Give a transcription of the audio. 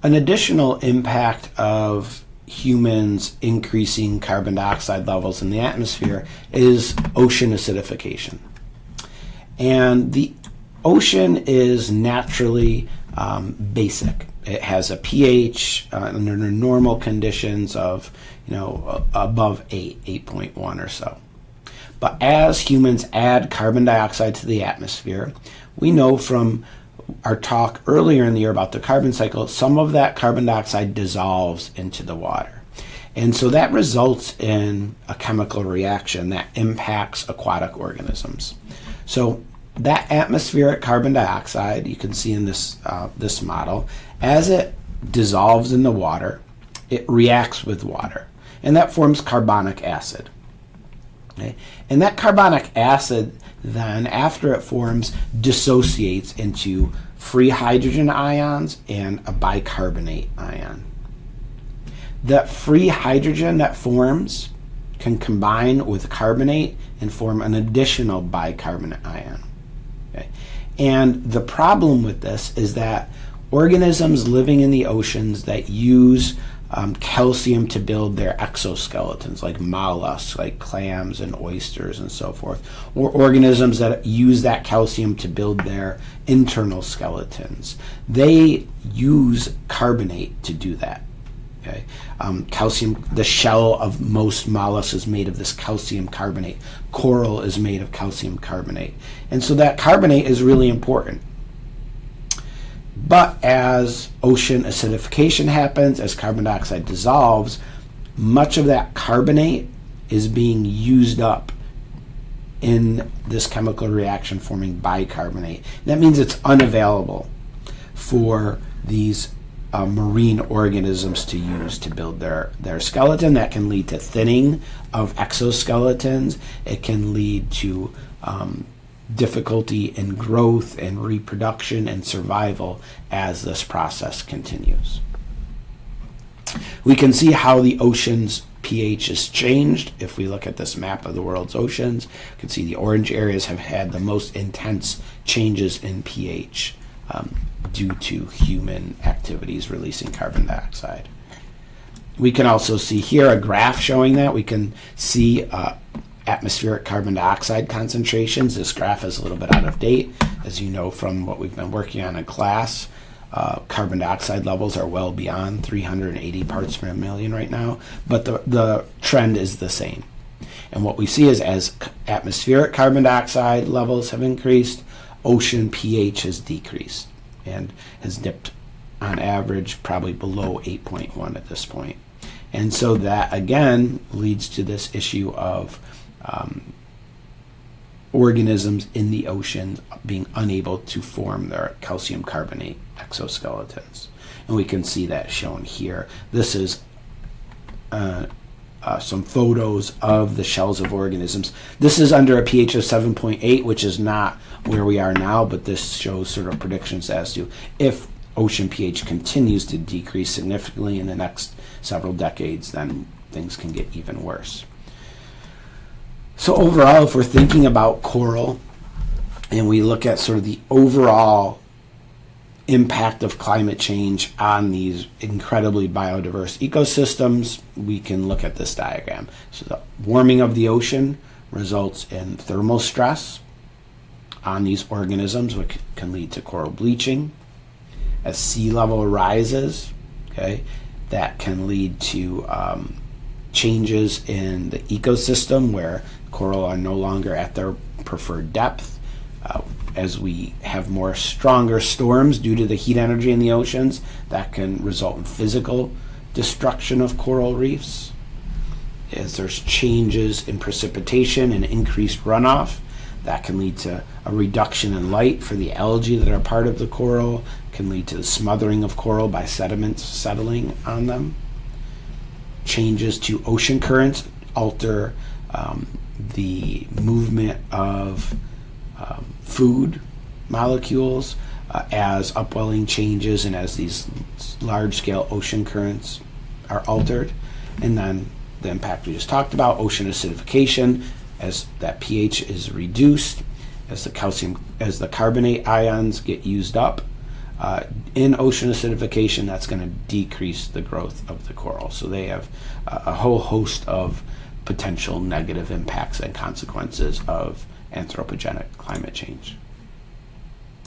An additional impact of humans increasing carbon dioxide levels in the atmosphere is ocean acidification. And the ocean is naturally basic. It has a pH under normal conditions of above 8.1 or so. But as humans add carbon dioxide to the atmosphere, we know from our talk earlier in the year about the carbon cycle, some of that carbon dioxide dissolves into the water. And so that results in a chemical reaction that impacts aquatic organisms. So that atmospheric carbon dioxide, you can see in this model, as it dissolves in the water, it reacts with water, and that forms carbonic acid. Okay? And that carbonic acid then, after it forms, dissociates into free hydrogen ions and a bicarbonate ion. That free hydrogen that forms can combine with carbonate and form an additional bicarbonate ion. Okay? And the problem with this is that organisms living in the oceans that use calcium to build their exoskeletons, like mollusks, like clams and oysters and so forth, or organisms that use that calcium to build their internal skeletons, they use carbonate to do that. Okay? Calcium, the shell of most mollusks is made of this calcium carbonate. Coral is made of calcium carbonate. And so that carbonate is really important. But as ocean acidification happens, as carbon dioxide dissolves, much of that carbonate is being used up in this chemical reaction forming bicarbonate. That means it's unavailable for these marine organisms to use to build their skeleton. That can lead to thinning of exoskeletons. It can lead to difficulty in growth and reproduction and survival as this process continues. We can see how the ocean's pH has changed. If we look at this map of the world's oceans, you can see the orange areas have had the most intense changes in pH due to human activities releasing carbon dioxide. We can also see here a graph showing that. We can see atmospheric carbon dioxide concentrations. This graph is a little bit out of date. As you know from what we've been working on in class, carbon dioxide levels are well beyond 380 parts per million right now, but the trend is the same. And what we see is as atmospheric carbon dioxide levels have increased, ocean pH has decreased and has dipped on average probably below 8.1 at this point. And so that again leads to this issue of organisms in the ocean being unable to form their calcium carbonate exoskeletons. And we can see that shown here. This is some photos of the shells of organisms. This is under a pH of 7.8, which is not where we are now, but this shows sort of predictions as to if ocean pH continues to decrease significantly in the next several decades, then things can get even worse. So overall, if we're thinking about coral and we look at sort of the overall impact of climate change on these incredibly biodiverse ecosystems, we can look at this diagram. So the warming of the ocean results in thermal stress on these organisms, which can lead to coral bleaching. As sea level rises, okay, that can lead to changes in the ecosystem where coral are no longer at their preferred depth. As we have more stronger storms due to the heat energy in the oceans, that can result in physical destruction of coral reefs. As there's changes in precipitation and increased runoff, that can lead to a reduction in light for the algae that are part of the coral, can lead to the smothering of coral by sediments settling on them. Changes to ocean currents alter the movement of food molecules as upwelling changes and as these large-scale ocean currents are altered. And then the impact we just talked about, ocean acidification, as that pH is reduced, as the carbonate ions get used up, in ocean acidification, that's going to decrease the growth of the coral. So they have a whole host of potential negative impacts and consequences of anthropogenic climate change.